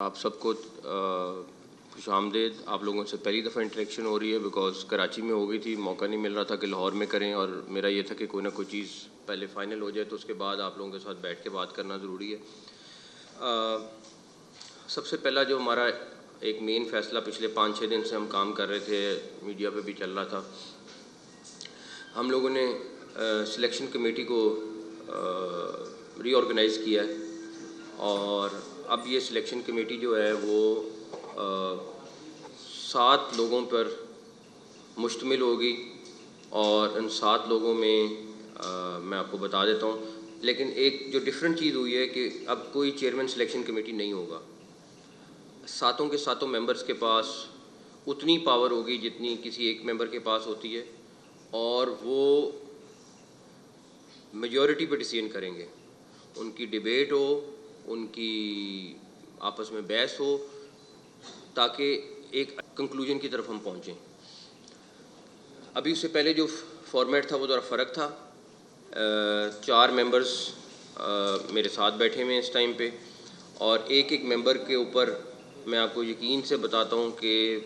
آپ سب کو خوش آمدید. آپ لوگوں سے پہلی دفعہ انٹریکشن ہو رہی ہے بیکاز کراچی میں ہو گئی تھی, موقع نہیں مل رہا تھا کہ لاہور میں کریں, اور میرا یہ تھا کہ کوئی نہ کوئی چیز پہلے فائنل ہو جائے تو اس کے بعد آپ لوگوں کے ساتھ بیٹھ کے بات کرنا ضروری ہے. سب سے پہلا جو ہمارا ایک مین فیصلہ پچھلے 5-6 دن سے ہم کام کر رہے تھے, میڈیا پہ بھی چل رہا تھا, ہم لوگوں نے سلیکشن کمیٹی کو ری آرگنائز کیا ہے. اور اب یہ سلیکشن کمیٹی جو ہے وہ 7 لوگوں پر مشتمل ہوگی, اور ان 7 لوگوں میں میں آپ کو بتا دیتا ہوں. لیکن ایک جو ڈفرینٹ چیز ہوئی ہے کہ اب کوئی چیئرمین سلیکشن کمیٹی نہیں ہوگا. 7 کے 7 ممبرز کے پاس اتنی پاور ہوگی جتنی کسی ایک ممبر کے پاس ہوتی ہے, اور وہ میجورٹی پہ ڈیسیژن کریں گے. ان کی ڈیبیٹ ہو, ان کی آپس میں بحث ہو, تاکہ ایک کنکلوژن کی طرف ہم پہنچیں. ابھی اس سے پہلے جو فارمیٹ تھا وہ ذرا فرق تھا. 4 ممبرز میرے ساتھ بیٹھے ہوئے ہیں اس ٹائم پہ, اور ایک ممبر کے اوپر میں آپ کو یقین سے بتاتا ہوں کہ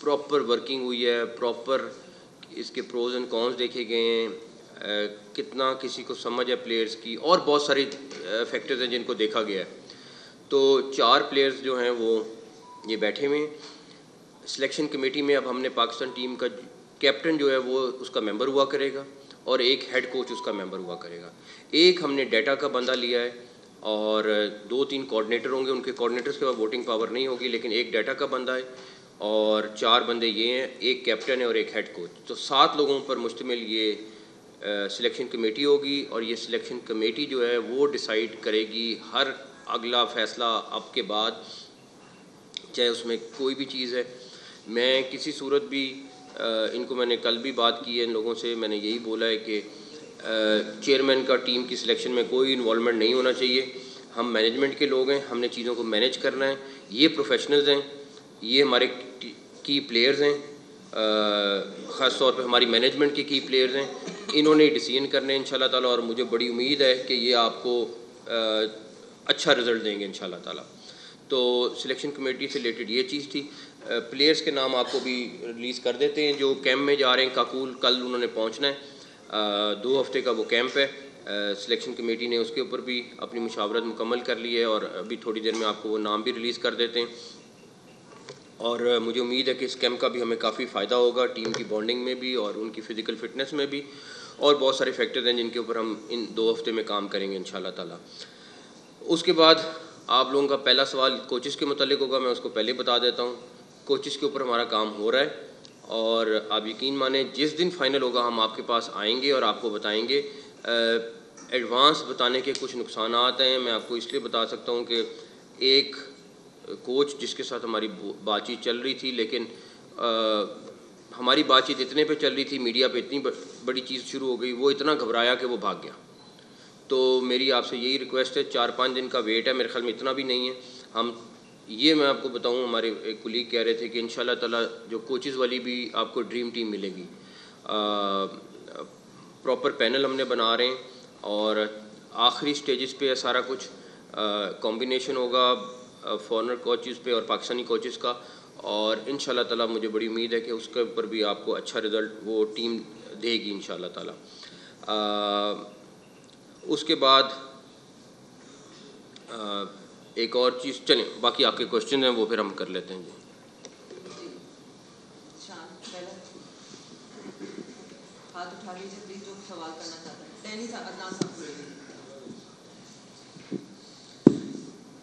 پراپر ورکنگ ہوئی ہے, پراپر اس کے پروز اینڈ کونز دیکھے گئے ہیں, کتنا کسی کو سمجھ ہے پلیئرز کی, اور بہت ساری فیکٹرز ہیں جن کو دیکھا گیا ہے. تو 4 پلیئرز جو ہیں وہ یہ بیٹھے ہوئے ہیں سلیکشن کمیٹی میں. اب ہم نے پاکستان ٹیم کا کیپٹن جو ہے وہ اس کا ممبر ہوا کرے گا, اور ایک ہیڈ کوچ اس کا ممبر ہوا کرے گا. ایک ہم نے ڈیٹا کا بندہ لیا ہے, اور 2-3 کوآرڈینیٹر ہوں گے. ان کے کوآرڈینیٹرز کے پاس ووٹنگ پاور نہیں ہوگی, لیکن ایک ڈیٹا کا بندہ ہے, اور 4 بندے یہ ہیں, ایک کیپٹن ہے اور ایک ہیڈ کوچ. تو 7 لوگوں پر مشتمل یہ سلیکشن کمیٹی ہوگی, اور یہ سلیکشن کمیٹی جو ہے وہ ڈیسائیڈ کرے گی ہر اگلا فیصلہ اب کے بعد, چاہے اس میں کوئی بھی چیز ہے. میں کسی صورت بھی ان کو میں نے کل بھی بات کی ہے ان لوگوں سے, میں نے یہی بولا ہے کہ چیئرمین کا ٹیم کی سلیکشن میں کوئی انوالومنٹ نہیں ہونا چاہیے. ہم مینجمنٹ کے لوگ ہیں, ہم نے چیزوں کو مینیج کرنا ہے. یہ پروفیشنلز ہیں, یہ ہمارے کی پلیئرز ہیں, خاص طور پہ ہماری مینجمنٹ کے کی پلیئرز ہیں. انہوں نے ڈیسیژن کرنے ہیں انشاءاللہ تعالیٰ, اور مجھے بڑی امید ہے کہ یہ آپ کو اچھا رزلٹ دیں گے انشاءاللہ تعالیٰ. تو سلیکشن کمیٹی سے ریلیٹڈ یہ چیز تھی. پلیئرز کے نام آپ کو بھی ریلیز کر دیتے ہیں جو کیمپ میں جا رہے ہیں. کاکول کل انہوں نے پہنچنا ہے, 2 ہفتے کا وہ کیمپ ہے. سلیکشن کمیٹی نے اس کے اوپر بھی اپنی مشاورت مکمل کر لی ہے, اور ابھی تھوڑی دیر میں آپ کو وہ نام بھی ریلیز کر دیتے ہیں. اور مجھے امید ہے کہ اس کیمپ کا بھی ہمیں کافی فائدہ ہوگا, ٹیم کی بانڈنگ میں بھی اور ان کی فزیکل فٹنس میں بھی, اور بہت سارے فیکٹرز ہیں جن کے اوپر ہم ان 2 ہفتے میں کام کریں گے انشاءاللہ تعالیٰ. اس کے بعد آپ لوگوں کا پہلا سوال کوچز کے متعلق ہوگا. میں اس کو پہلے بتا دیتا ہوں. کوچز کے اوپر ہمارا کام ہو رہا ہے, اور آپ یقین مانیں جس دن فائنل ہوگا ہم آپ کے پاس آئیں گے اور آپ کو بتائیں گے. ایڈوانس بتانے کے کچھ نقصانات ہیں. میں آپ کو اس لیے بتا سکتا ہوں کہ ایک کوچ جس کے ساتھ ہماری بات چیت چل رہی تھی, لیکن ہماری بات چیت اتنے پہ چل رہی تھی, میڈیا پہ اتنی بڑی چیز شروع ہو گئی, وہ اتنا گھبرایا کہ وہ بھاگ گیا. تو میری آپ سے یہی ریکویسٹ ہے, 4-5 دن کا ویٹ ہے, میرے خیال میں اتنا بھی نہیں ہے. ہم یہ میں آپ کو بتاؤں, ہمارے ایک کولیگ کہہ رہے تھے کہ انشاءاللہ تعالیٰ جو کوچز والی بھی آپ کو ڈریم ٹیم ملے گی. پراپر پینل ہم نے بنا رہے ہیں, اور آخری سٹیجز پہ سارا کچھ کمبینیشن ہوگا فارنر کوچز پہ اور پاکستانی کوچز کا, اور انشاءاللہ تعالیٰ مجھے بڑی امید ہے کہ اس کے اوپر بھی آپ کو اچھا رزلٹ وہ ٹیم دے گی انشاءاللہ تعالیٰ. اس کے بعد ایک اور چیز, چلیں باقی آپ کے کوشچن ہیں وہ پھر ہم کر لیتے ہیں. جی ہاتھ اٹھا لیجیے پلیز جو سوال کرنا چاہتے ہیں.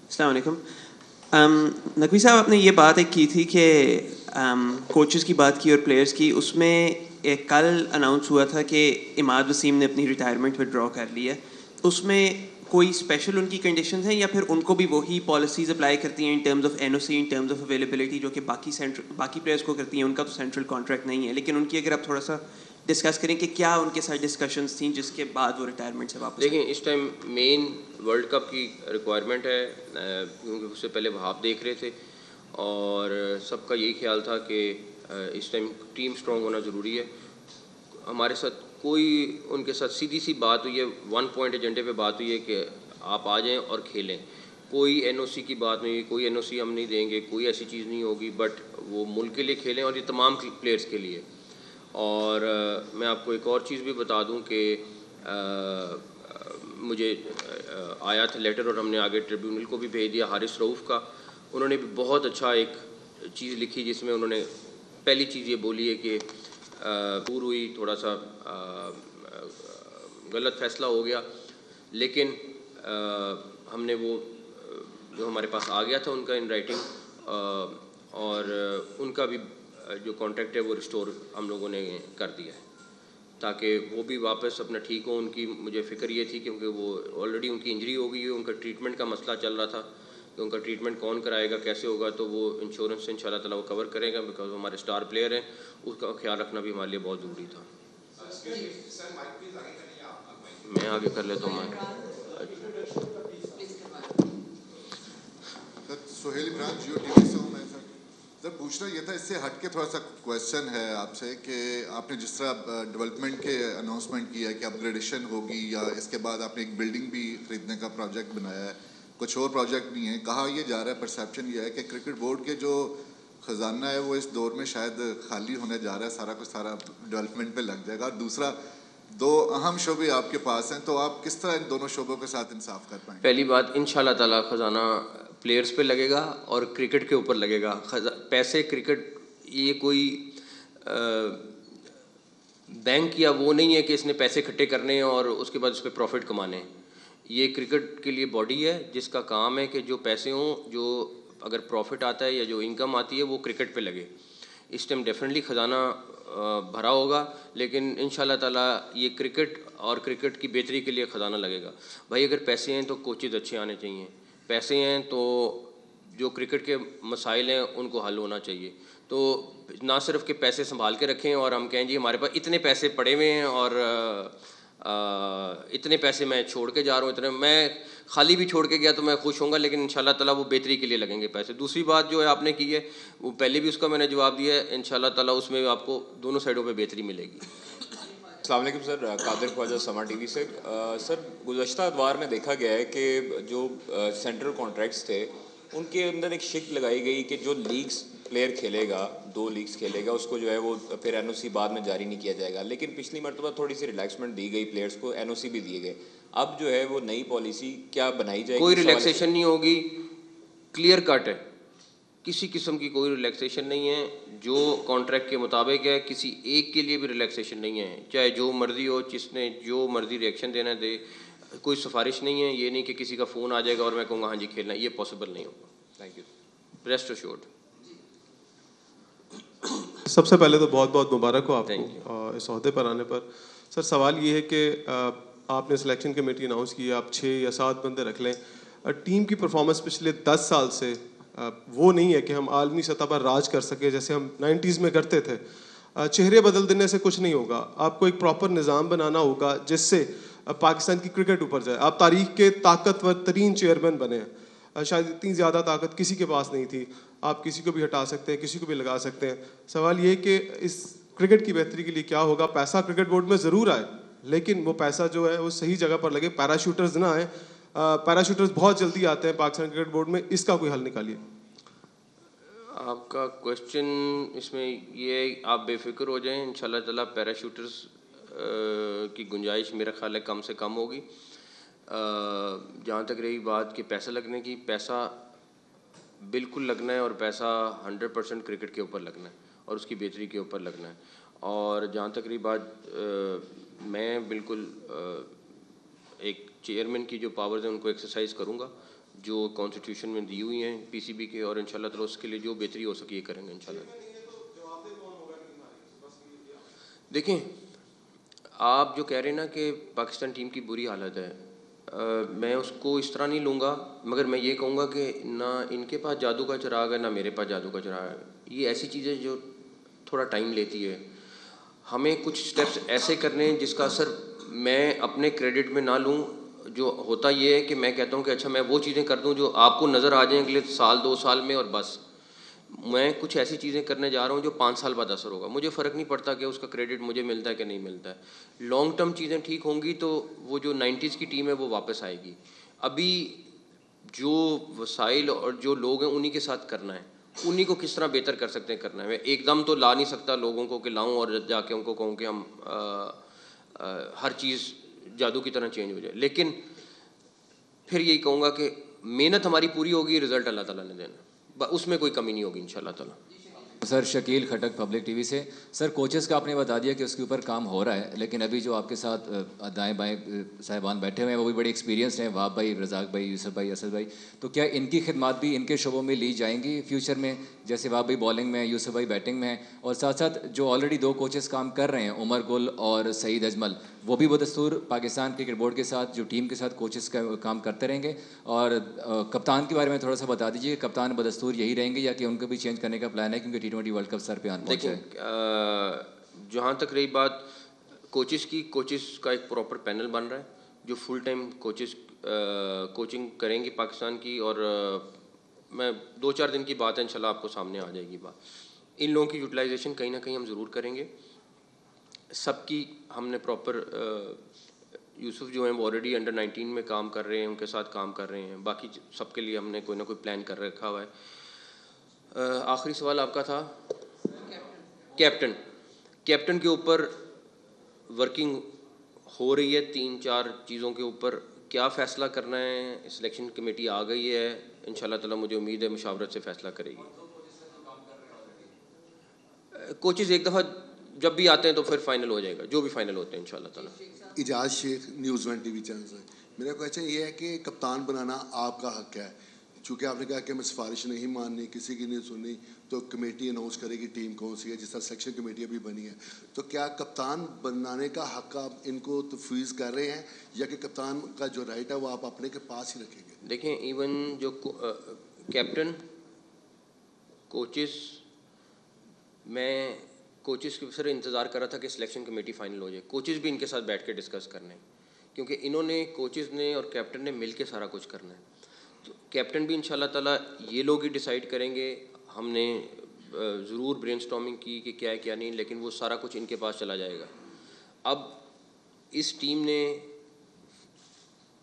السلام علیکم. نقوی صاحب, آپ نے یہ بات ایک کی تھی کہ کوچز کی بات کی اور پلیئرز کی, اس میں ایک کل اناؤنس ہوا تھا کہ اماد وسیم نے اپنی ریٹائرمنٹ ودرا کر لی ہے. اس میں کوئی اسپیشل ان کی کنڈیشنز ہیں, یا پھر ان کو بھی وہی پالیسیز اپلائی کرتی ہیں in terms of N O C, in terms of availability, جو کہ باقی پلیئرز کو کرتی ہیں؟ ان کا تو سینٹرل کانٹریکٹ نہیں ہے, لیکن ان کی اگر آپ تھوڑا سا ڈسکس کریں کہ کیا ان کے ساتھ ڈسکشنز تھیں جس کے بعد وہ ریٹائرمنٹ سے واپس. دیکھیں, اس ٹائم مین ورلڈ کپ کی ریکوائرمنٹ ہے, کیونکہ اس سے پہلے وہ آپ دیکھ رہے تھے, اور سب کا یہی خیال تھا کہ اس ٹائم ٹیم اسٹرانگ ہونا ضروری ہے. ہمارے ساتھ کوئی ان کے ساتھ سیدھی سی بات ہوئی ہے, 1 پوائنٹ ایجنڈے پہ بات ہوئی ہے کہ آپ آ جائیں اور کھیلیں. کوئی NOC کی بات نہیں, کوئی NOC ہم نہیں دیں گے, کوئی ایسی چیز نہیں ہوگی, بٹ وہ ملک کے لیے کھیلیں اور یہ تمام پلیئرز کے لیے. اور میں آپ کو ایک اور چیز بھی بتا دوں کہ مجھے آیا تھا لیٹر اور ہم نے آگے ٹریبیونل کو بھی بھیج دیا. حارث رؤوف کا, انہوں نے بھی بہت اچھا ایک چیز لکھی جس میں انہوں نے پہلی چیز یہ بولی ہے کہ دور ہوئی, تھوڑا سا غلط فیصلہ ہو گیا, لیکن ہم نے وہ جو ہمارے پاس آ گیا تھا ان کا ان رائٹنگ, اور ان کا بھی جو کانٹیکٹ ہے وہ ریسٹور ہم لوگوں نے کر دیا ہے تاکہ وہ بھی واپس اپنا ٹھیک ہو. ان کی مجھے فکر یہ تھی کیونکہ وہ آلریڈی ان کی انجری ہو گئی ہے, ان کا ٹریٹمنٹ کا مسئلہ چل رہا تھا کہ ان کا ٹریٹمنٹ کون کرائے گا, کیسے ہوگا, تو وہ انشورنس سے انشاءاللہ تعالیٰ وہ کور کرے گا بیکاز ہمارے اسٹار پلیئر ہیں, اس کا خیال رکھنا بھی ہمارے لیے بہت ضروری تھا. میں آگے کر لیتا ہوں. سہیل عمران, جیو ٹی وی سے ہوں میں. سر پوچھنا یہ تھا, اس سے ہٹ کے تھوڑا سا کویشچن ہے آپ سے کہ آپ نے جس طرح ڈیولپمنٹ کے اناؤنسمنٹ کیا ہے کہ اپ گریڈیشن ہوگی, یا اس کے بعد آپ نے ایک بلڈنگ بھی خریدنے کا پروجیکٹ بنایا ہے, کچھ اور پروجیکٹ بھی ہیں, کہا یہ جا رہا ہے, پرسیپشن یہ ہے کہ کرکٹ بورڈ کے جو خزانہ ہے وہ اس دور میں شاید خالی ہونے جا رہا ہے, سارا کچھ سارا ڈیولپمنٹ پہ لگ جائے گا. اور دوسرا, دو اہم شعبے آپ کے پاس ہیں, تو آپ کس طرح ان دونوں شعبوں کے ساتھ انصاف کر پائیں گے؟ پہلی بات, انشاءاللہ تعالیٰ خزانہ پلیئرز پہ لگے گا اور کرکٹ کے اوپر لگے گا. پیسے کرکٹ یہ کوئی بینک یا وہ نہیں ہے کہ اس نے پیسے اکٹھے کرنے ہیں اور اس کے بعد اس پہ پروفٹ کمانے ہیں. یہ کرکٹ کے لیے باڈی ہے جس کا کام ہے کہ جو پیسے ہوں, جو اگر پروفٹ آتا ہے یا جو انکم آتی ہے وہ کرکٹ پہ لگے. اس ٹائم ڈیفینیٹلی خزانہ بھرا ہوگا, لیکن انشاءاللہ تعالیٰ یہ کرکٹ اور کرکٹ کی بہتری کے لیے خزانہ لگے گا. بھائی اگر پیسے ہیں تو کوچز اچھے آنے چاہیے, پیسے ہیں تو جو کرکٹ کے مسائل ہیں ان کو حل ہونا چاہیے. تو نہ صرف کہ پیسے سنبھال کے رکھیں اور ہم کہیں جی ہمارے پاس اتنے پیسے پڑے ہوئے ہیں اور اتنے پیسے میں چھوڑ کے جا رہا ہوں, اتنے میں خالی بھی چھوڑ کے گیا تو میں خوش ہوں گا, لیکن انشاءاللہ تعالیٰ وہ بہتری کے لیے لگیں گے پیسے. دوسری بات جو ہے آپ نے کی ہے وہ پہلے بھی اس کا میں نے جواب دیا ہے, انشاءاللہ تعالیٰ اس میں آپ کو دونوں سائڈوں پہ بہتری ملے گی. السلام علیکم سر, قادر خواجہ سما ٹی وی سے. سر گزشتہ ادوار میں دیکھا گیا ہے کہ جو سینٹرل کانٹریکٹس تھے ان کے اندر ایک شک لگائی گئی کہ جو لیگز پلیئر کھیلے گا, 2 لیگز کھیلے گا, اس کو جو ہے وہ پھر NOC بعد میں جاری نہیں کیا جائے گا. لیکن پچھلی مرتبہ تھوڑی سی ریلیکسمنٹ دی گئی پلیئرس کو, NOC بھی دیے گئے. اب جو ہے وہ نئی پالیسی کیا بنائی جائے گی؟ کوئی ریلیکسیشن نہیں ہوگی, کلیئر کٹ ہے, کسی قسم کی کوئی ریلیکسیشن نہیں ہے. جو کانٹریکٹ کے مطابق ہے, کسی ایک کے لیے بھی ریلیکسیشن نہیں ہے, چاہے جو مرضی ہو, جس نے جو مرضی ریئیکشن دینا دے, کوئی سفارش نہیں ہے. یہ نہیں کہ کسی کا فون آ جائے گا اور میں کہوں گا ہاں جی کھیلنا, یہ پاسبل نہیں ہوگا. Thank you. Rest assured. سب سے پہلے تو بہت بہت مبارک ہو آپ کو اس عہدے پر آنے پر. سر سوال یہ ہے کہ آپ نے سلیکشن کمیٹی اناؤنس کی, آپ 6 یا 7 بندے رکھ لیں. ٹیم کی پرفارمنس پچھلے 10 سال سے وہ نہیں ہے کہ ہم عالمی سطح پر راج کر سکیں جیسے ہم 90s میں کرتے تھے. چہرے بدل دینے سے کچھ نہیں ہوگا, آپ کو ایک پراپر نظام بنانا ہوگا جس سے پاکستان کی کرکٹ اوپر جائے. آپ تاریخ کے طاقتور ترین چیئرمین بنے ہیں, شاید اتنی زیادہ طاقت کسی کے پاس نہیں تھی. آپ کسی کو بھی ہٹا سکتے ہیں, کسی کو بھی لگا سکتے ہیں. سوال یہ کہ اس کرکٹ کی بہتری کے لیے کیا ہوگا. پیسہ کرکٹ بورڈ میں ضرور آئے, لیکن وہ پیسہ جو ہے وہ صحیح جگہ پر لگے. پیراشوٹرز نہ آئیں, پیراشوٹرز بہت جلدی آتے ہیں پاکستان کرکٹ بورڈ میں, اس کا کوئی حل نکالیے. آپ کا کویشچن اس میں یہ ہے, آپ بے فکر ہو جائیں, انشاءاللہ تعالیٰ پیراشوٹرز کی گنجائش میرا خیال ہے کم سے کم ہوگی. جہاں تک رہی بات کہ پیسہ لگنے کی, پیسہ بالکل لگنا ہے اور پیسہ 100% کرکٹ کے اوپر لگنا ہے اور اس کی بہتری کے اوپر لگنا ہے. اور جہاں تک رہی بات, میں بالکل ایک چیئرمین کی جو پاورز ہیں ان کو ایکسرسائز کروں گا جو کانسٹیٹیوشن میں دی ہوئی ہیں PCB کے, اور انشاءاللہ تعالیٰ اس کے لیے جو بہتری ہو سکے یہ کریں گے انشاءاللہ. دیکھیں آپ جو کہہ رہے ہیں نا کہ پاکستان ٹیم کی بری حالت ہے, میں اس کو اس طرح نہیں لوں گا, مگر میں یہ کہوں گا کہ نہ ان کے پاس جادو کا چراغ ہے نہ میرے پاس جادو کا چراغ ہے. یہ ایسی چیزیں جو تھوڑا ٹائم لیتی ہے. ہمیں کچھ سٹیپس ایسے کرنے ہیں جس کا اثر میں اپنے کریڈٹ میں نہ لوں. جو ہوتا یہ ہے کہ میں کہتا ہوں کہ اچھا میں وہ چیزیں کر دوں جو آپ کو نظر آ جائیں اگلے 1-2 سال میں, اور بس میں کچھ ایسی چیزیں کرنے جا رہا ہوں جو 5 سال بعد اثر ہوگا. مجھے فرق نہیں پڑتا کہ اس کا کریڈٹ مجھے ملتا ہے کہ نہیں ملتا ہے. لانگ ٹرم چیزیں ٹھیک ہوں گی تو وہ جو 90s کی ٹیم ہے وہ واپس آئے گی. ابھی جو وسائل اور جو لوگ ہیں انہی کے ساتھ کرنا ہے, انہی کو کس طرح بہتر کر سکتے ہیں کرنا ہے. میں ایک دم تو لا نہیں سکتا لوگوں کو کہ لاؤں اور جا کے ان کو کہوں کہ ہم ہر چیز جادو کی طرح چینج ہو جائے, لیکن پھر یہی کہوں گا کہ محنت ہماری پوری ہوگی, رزلٹ اللہ تعالیٰ نے دینا, اس میں کوئی کمی نہیں ہوگی ان شاء اللہ تعالیٰ. Sir Shakeel Khattak public T V سے. سر کوچز کا آپ نے بتا دیا کہ اس کے اوپر کام ہو رہا ہے, لیکن ابھی جو آپ کے ساتھ دائیں بائیں صاحبان بیٹھے ہوئے ہیں وہ بھی بڑے ایکسپیرینسڈ ہیں, وہاب بھائی, رزاق بھائی, یوسف بھائی, اسد بھائی, تو کیا ان کی خدمات بھی ان کے شعبوں میں لی جائیں گی فیوچر میں, جیسے وہاب بھائی بالنگ میں ہیں, یوسف بھائی بیٹنگ میں ہیں, اور ساتھ ساتھ جو آلریڈی 2 کوچز کام کر رہے ہیں عمر گل اور سعید اجمل, وہ بھی بدستور پاکستان کرکٹ بورڈ کے ساتھ جو ٹیم کے ساتھ کوچز کا کام کرتے رہیں گے؟ اور کپتان کے بارے میں تھوڑا سا بتا دیجیے, کپتان بدستور یہی رہیں گے یا کہ ان کو بھی چینج کرنے کا پلان ہے کیونکہ T20 ورلڈ کپ سر پہ آن پہنچا ہے؟ دیکھیں, جہاں تک رہی بات کوچز کی, کوچز کا ایک پراپر پینل بن رہا ہے جو فل ٹائم کوچنگ کریں گی پاکستان کی, اور میں 2-4 دن کی بات ہے, انشاءاللہ آپ کو سامنے آ جائے گی بات. ان لوگوں کی یوٹیلائزیشن کہیں نہ کہیں ہم ضرور کریں گے, سب کی ہم نے پراپر, یوسف جو ہیں وہ آلریڈی انڈر-19 میں کام کر رہے ہیں, ان کے ساتھ کام کر رہے ہیں, باقی سب کے لیے ہم نے کوئی نہ کوئی پلان کر رکھا ہوا ہے. آخری سوال آپ کا تھا کیپٹن کے اوپر ورکنگ ہو رہی ہے, 3-4 چیزوں کے اوپر کیا فیصلہ کرنا ہے. سلیکشن کمیٹی آ گئی ہے, انشاءاللہ تعالیٰ مجھے امید ہے مشاورت سے فیصلہ کرے گی. کوچز ایک دفعہ جب بھی آتے ہیں تو پھر فائنل ہو جائے گا, جو بھی فائنل ہوتے ہیں انشاءاللہ تعالیٰ. اجاز شیخ, نیوز 1 ٹی وی چینل سے. میرا کویشچن یہ ہے کہ کپتان بنانا آپ کا حق ہے, چونکہ آپ نے کہا کہ میں سفارش نہیں ماننی, کسی کی نہیں سننی, تو کمیٹی اناؤنس کرے گی ٹیم کون سی ہے, جس طرح سلیکشن کمیٹی ابھی بنی ہے, تو کیا کپتان بنانے کا حق آپ ان کو تفویض کر رہے ہیں یا کہ کپتان کا جو رائٹ ہے وہ آپ اپنے کے پاس ہی رکھیں گے؟ دیکھیں, ایون جو کیپٹن کوچز, میں کوچز کے سر انتظار کر رہا تھا کہ سلیکشن کمیٹی فائنل ہو جائے, کوچز بھی ان کے ساتھ بیٹھ کے ڈسکس کرنے ہیں, کیونکہ انہوں نے, کوچز نے اور کیپٹن نے مل کے سارا کچھ کرنا ہے. تو کیپٹن بھی انشاءاللہ تعالیٰ یہ لوگ ہی ڈیسائیڈ کریں گے, ہم نے ضرور برین سٹارمنگ کی کہ کیا ہے کیا نہیں, لیکن وہ سارا کچھ ان کے پاس چلا جائے گا. اب اس ٹیم نے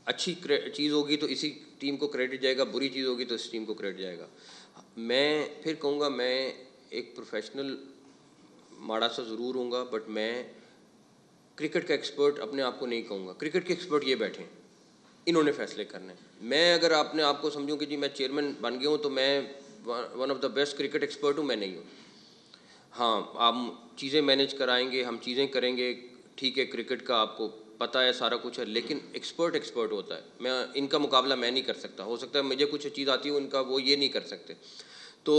اچھی چیز ہوگی تو اسی ٹیم کو کریڈٹ جائے گا, بری چیز ہوگی تو اس ٹیم کو کریڈٹ جائے گا. میں پھر کہوں گا, میں ایک پروفیشنل ماڑا سا ضرور ہوں گا, بٹ میں کرکٹ کا ایکسپرٹ اپنے آپ کو نہیں کہوں گا. کرکٹ کے ایکسپرٹ یہ بیٹھیں, انہوں نے فیصلے کرنے ہیں. میں اگر اپنے آپ کو سمجھوں کہ جی میں چیئرمین بن گیا ہوں تو میں one of the best cricket expert ہوں, میں نہیں ہوں. ہاں, آپ چیزیں مینیج کرائیں گے, ہم چیزیں کریں گے, ٹھیک ہے, کرکٹ کا آپ کو پتہ ہے, سارا کچھ ہے, لیکن ایکسپرٹ ہوتا ہے. میں ان کا مقابلہ میں نہیں کر سکتا, ہو سکتا ہے مجھے کچھ چیز آتی ہو, ان کا وہ یہ نہیں کر سکتے. تو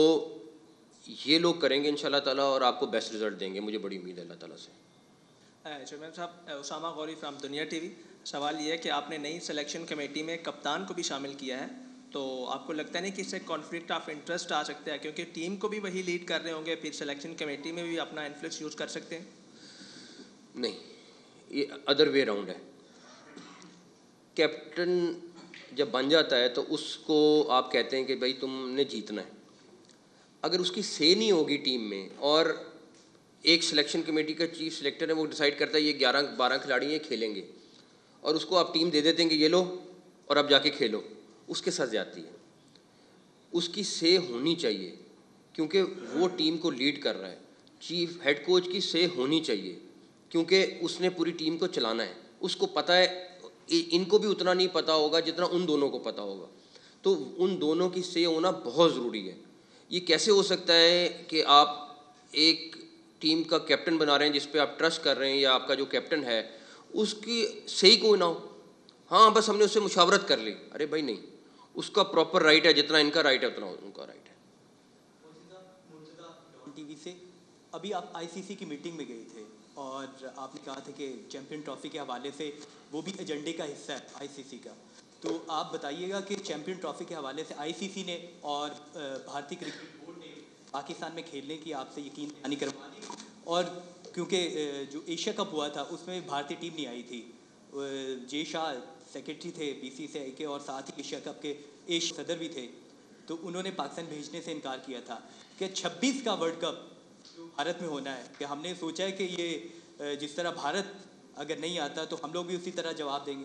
یہ لوگ کریں گے انشاءاللہ تعالیٰ, اور آپ کو بیسٹ رزلٹ دیں گے, مجھے بڑی امید ہے اللہ تعالیٰ سے. چیئرمین صاحب, اسامہ غوری فرام دنیا ٹی وی. سوال یہ ہے کہ آپ نے نئی سلیکشن کمیٹی میں کپتان کو بھی شامل کیا ہے, تو آپ کو لگتا نہیں کہ اس سے کانفلکٹ آف انٹرسٹ آ سکتا ہے, کیونکہ ٹیم کو بھی وہی لیڈ کر رہے ہوں گے, پھر سلیکشن کمیٹی میں بھی اپنا انفلوئنس یوز کر سکتے ہیں؟ نہیں, یہ ادر وے راؤنڈ ہے. کیپٹن جب بن جاتا ہے تو اس کو آپ کہتے ہیں کہ بھائی تم نے جیتنا ہے. اگر اس کی سے نہیں ہوگی ٹیم میں, اور ایک سلیکشن کمیٹی کا چیف سلیکٹر ہے وہ ڈیسائیڈ کرتا ہے یہ 11-12 کھلاڑی ہیں کھیلیں گے, اور اس کو آپ ٹیم دے دیتے ہیں کہ یہ لو اور اب جا کے کھیلو, اس کے ساتھ زیادتی ہے. اس کی سے ہونی چاہیے, کیونکہ وہ ٹیم کو لیڈ کر رہا ہے. چیف ہیڈ کوچ کی سے ہونی چاہیے, کیونکہ اس نے پوری ٹیم کو چلانا ہے. اس کو پتہ ہے, ان کو بھی اتنا نہیں پتہ ہوگا جتنا ان دونوں کو پتہ ہوگا, تو ان دونوں کی سے ہونا بہت ضروری ہے. یہ کیسے ہو سکتا ہے کہ آپ ایک ٹیم کا کیپٹن بنا رہے ہیں جس پہ آپ ٹرسٹ کر رہے ہیں, یا آپ کا جو کیپٹن ہے اس کی صحیح کوئی نہ ہو, ہاں بس ہم نے اس سے مشاورت کر لی, ارے بھائی نہیں, اس کا پراپر رائٹ ہے, جتنا ان کا رائٹ ہے اتنا ان کا رائٹ ہے. ٹی وی سے, ابھی آپ آئی سی سی کی میٹنگ میں گئے تھے اور آپ نے کہا تھا کہ چیمپئن ٹرافی کے حوالے سے وہ بھی ایجنڈے کا حصہ ہے آئی سی سی کا, تو آپ بتائیے گا کہ چیمپئن ٹرافی کے حوالے سے آئی سی سی نے اور بھارتی کرکٹ بورڈ نے پاکستان میں کھیلنے کی آپ سے یقین دہانی کروا دی, اور کیونکہ جو ایشیا کپ ہوا تھا اس میں بھارتی ٹیم نہیں آئی تھی, جے شاہ سیکرٹری تھے بی سی سی آئی کے, اور ساتھ ہی ایشیا کپ کے ایشیا صدر بھی تھے, تو انہوں نے پاکستان بھیجنے سے انکار کیا تھا کہ 26 کا ورلڈ کپ بھارت میں ہونا ہے, کہ ہم نے سوچا ہے کہ یہ جس طرح بھارت اگر نہیں آتا تو ہم لوگ بھی اسی طرح جواب دیں گے.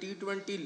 T20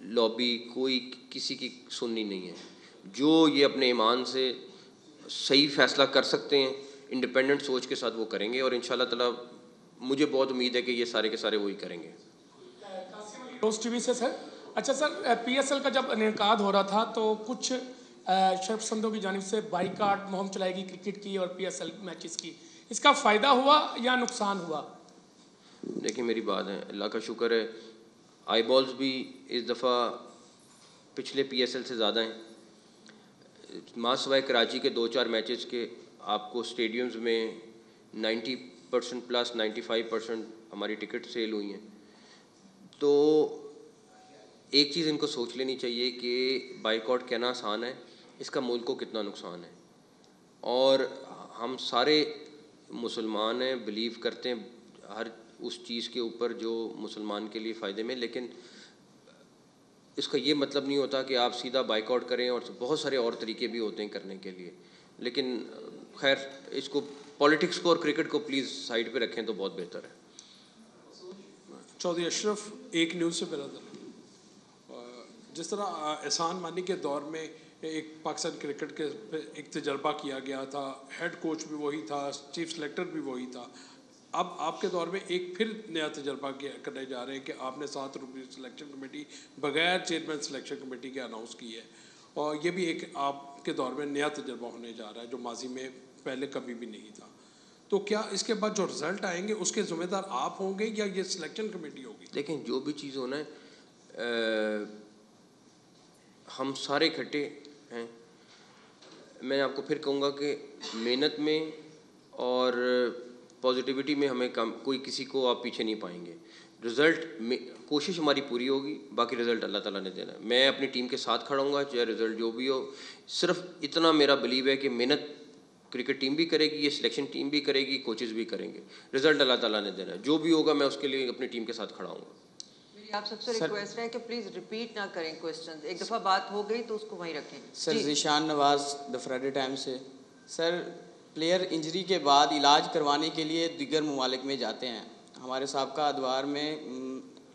لابی کوئی کسی کی سننی نہیں ہے. جو یہ اپنے ایمان سے صحیح فیصلہ کر سکتے ہیں انڈیپینڈنٹ سوچ کے ساتھ وہ کریں گے, اور انشاءاللہ تعالیٰ مجھے بہت امید ہے کہ یہ سارے کے سارے وہی کریں گے. روز ٹی وی سے سر. اچھا سر, پی ایس ایل کا جب انعقاد ہو رہا تھا تو کچھ شرف پسندوں کی جانب سے بائیکاٹ مہم چلائی گئی کرکٹ کی اور پی ایس ایل میچز کی, اس کا فائدہ ہوا یا نقصان ہوا؟ دیکھیں میری بات ہے, اللہ کا شکر ہے آئی بالز بھی اس دفعہ پچھلے پی ایس ایل سے زیادہ ہیں. ماں سوائے کراچی کے 2-4 میچز کے آپ کو اسٹیڈیمز میں 90% پلس 95% ہماری ٹکٹ سیل ہوئی ہیں. تو ایک چیز ان کو سوچ لینی چاہیے کہ بائیکاٹ کہنا آسان ہے, اس کا ملک کو کتنا نقصان ہے. اور ہم سارے مسلمان ہیں, بلیو کرتے ہیں ہر اس چیز کے اوپر جو مسلمان کے لیے فائدے میں, لیکن اس کا یہ مطلب نہیں ہوتا کہ آپ سیدھا بائیکاٹ کریں, اور بہت سارے اور طریقے بھی ہوتے ہیں کرنے کے لیے. لیکن خیر اس کو پولیٹکس کو اور کرکٹ کو پلیز سائڈ پہ رکھیں تو بہت بہتر ہے. چودھری اشرف, ایک نیوز سے برادر. جس طرح احسان مانی کے دور میں ایک پاکستان کرکٹ کے ایک تجربہ کیا گیا تھا, ہیڈ کوچ بھی وہی تھا, چیف سلیکٹر بھی وہی تھا, اب آپ کے دور میں ایک پھر نیا تجربہ کرنے جا رہے ہیں کہ آپ نے 7 رکنی سلیکشن کمیٹی بغیر چیئرمین سلیکشن کمیٹی کے اناؤنس کی ہے, اور یہ بھی ایک آپ کے دور میں نیا تجربہ ہونے جا رہا ہے جو ماضی میں پہلے کبھی بھی نہیں تھا. تو کیا اس کے بعد جو رزلٹ آئیں گے اس کے ذمہ دار آپ ہوں گے یا یہ سلیکشن کمیٹی ہوگی؟ دیکھیں جو بھی چیز ہونا ہے ہم سارے اکٹھے ہیں. میں آپ کو پھر کہوں گا کہ محنت میں اور پازیٹیوٹی میں ہمیں کوئی کسی کو آپ پیچھے نہیں پائیں گے. رزلٹ کوشش ہماری پوری ہوگی, باقی رزلٹ اللہ تعالیٰ نے دینا ہے. میں اپنی ٹیم کے ساتھ کھڑا ہوں گا چاہے رزلٹ جو بھی ہو. صرف اتنا میرا بلیو ہے کہ محنت کرکٹ ٹیم بھی کرے گی, یہ سلیکشن ٹیم بھی کرے گی, کوچز بھی کریں گے. رزلٹ اللہ تعالیٰ نے دینا ہے, جو بھی ہوگا میں اس کے لیے اپنی ٹیم کے ساتھ کھڑا ہوں گا. میری آپ سب سے ریکویسٹ ہے کہ پلیز ریپیٹ نہ کریں کویسچنز, ایک دفعہ بات ہو گئی تو اس کو وہیں رکھیں. سر ذیشان نواز دا فرائیڈے ٹائم سے. سر پلیئر انجری کے بعد علاج کروانے کے لیے دیگر ممالک میں جاتے ہیں. ہمارے سابقہ ادوار میں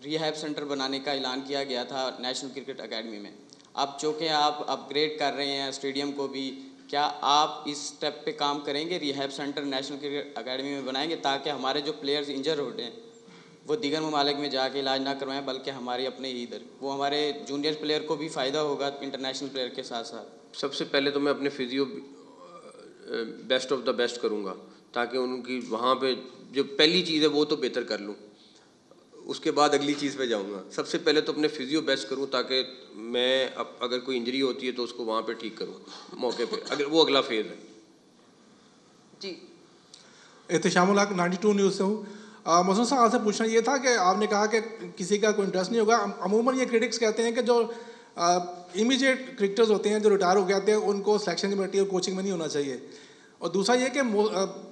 ریہیب سینٹر بنانے کا اعلان کیا گیا تھا نیشنل کرکٹ اکیڈمی میں. اب چونکہ آپ اپ گریڈ کر رہے ہیں اسٹیڈیم کو بھی, کیا آپ اس اسٹیپ پہ کام کریں گے, rehab centre national cricket academy میں بنائیں گے تاکہ ہمارے جو پلیئرز انجر ہوتے ہیں وہ دیگر ممالک میں جا کے علاج نہ کروائیں بلکہ ہمارے اپنے ہی ادھر, وہ ہمارے جونیئر پلیئر کو بھی فائدہ ہوگا انٹرنیشنل پلیئر کے ساتھ ساتھ. سب سے پہلے تو میں اپنے physio best of the best کروں گا تاکہ ان کی وہاں پہ جو پہلی چیز ہے وہ تو بہتر کر لوں, اس کے بعد اگلی چیز پہ جاؤں گا. سب سے پہلے تو اپنے فزیو بیسٹ کروں تاکہ میں اگر کوئی انجری ہوتی ہے تو اس کو وہاں پہ ٹھیک کروں موقع پہ, اگر وہ اگلا فیز ہے. جی احتشام الحق 92 نیوز سے ہوں. مسعود صاحب آپ سے پوچھنا یہ تھا کہ آپ نے کہا کہ کسی کا کوئی انٹرسٹ نہیں ہوگا. عموماً یہ کرٹکس کہتے ہیں کہ جو امیجیٹ کرکٹرز ہوتے ہیں جو ریٹائر ہو جاتے ہیں ان کو سلیکشن کمیٹی اور کوچنگ میں نہیں ہونا چاہیے. اور دوسرا یہ کہ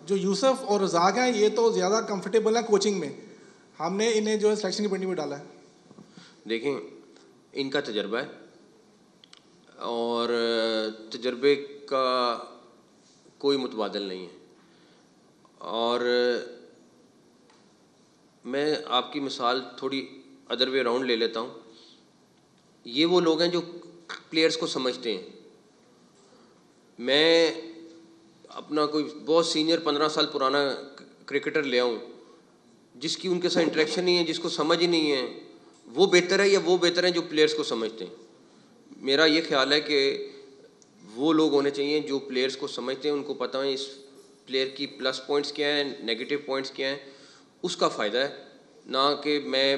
جو یوسف اور رزاق ہیں یہ تو زیادہ کمفرٹیبل ہیں کوچنگ میں, ہم نے انہیں جو ہے سلیکشن کمیٹی میں ڈالا ہے. دیکھیں ان کا تجربہ ہے اور تجربے کا کوئی متبادل نہیں ہے. اور میں آپ کی مثال تھوڑی ادر وے راؤنڈ لے لیتا ہوں. یہ وہ لوگ ہیں جو پلیئرز کو سمجھتے ہیں. میں اپنا کوئی بہت سینئر 15 سال پرانا کرکٹر لے آؤں جس کی ان کے ساتھ انٹریکشن نہیں ہے, جس کو سمجھ ہی نہیں ہے, وہ بہتر ہے یا وہ بہتر ہیں جو پلیئرز کو سمجھتے ہیں؟ میرا یہ خیال ہے کہ وہ لوگ ہونے چاہیے جو پلیئرز کو سمجھتے ہیں, ان کو پتہ ہے اس پلیئر کی پلس پوائنٹس کیا ہیں, نیگیٹو پوائنٹس کیا ہیں, اس کا فائدہ ہے. نہ کہ میں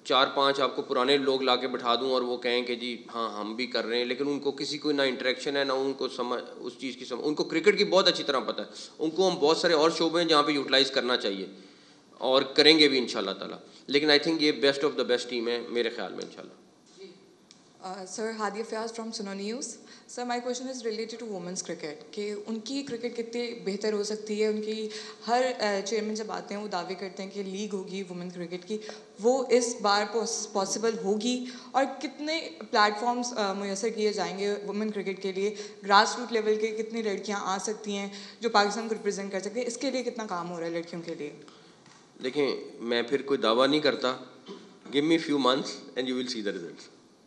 4-5 آپ کو پرانے لوگ لا کے بٹھا دوں اور وہ کہیں کہ جی ہاں ہم بھی کر رہے ہیں, لیکن ان کو کسی کو نہ انٹریکشن ہے نہ ان کو سمجھ اس چیز کی سمجھ. ان کو کرکٹ کی بہت اچھی طرح پتہ ہے, ان کو ہم بہت سارے اور شعبے ہیں جہاں پہ یوٹیلائز کرنا چاہیے اور کریں گے بھی انشاءاللہ تعالیٰ. لیکن آئی تھنک یہ best of the best team ہے میرے خیال میں انشاءاللہ. Sir Hadia Fayyaz from Suno news. Sir my question is related to women's cricket کہ ان کی کرکٹ کتنی بہتر ہو سکتی ہے. ان کی ہر چیئرمین جب آتے ہیں وہ دعوے کرتے ہیں کہ لیگ ہوگی وومن کرکٹ کی, وہ اس بار پاسبل ہوگی, اور کتنے پلیٹ فارمز میسر کیے جائیں گے وومن کرکٹ کے لیے, گراس روٹ لیول کے کتنی لڑکیاں آ سکتی ہیں جو پاکستان کو ریپرزینٹ کر سکتی ہیں, اس کے لیے کتنا کام ہو رہا ہے لڑکیوں کے لیے؟ دیکھیں میں پھر کوئی دعویٰ نہیں کرتا. Give me few months and you will see the results.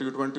T20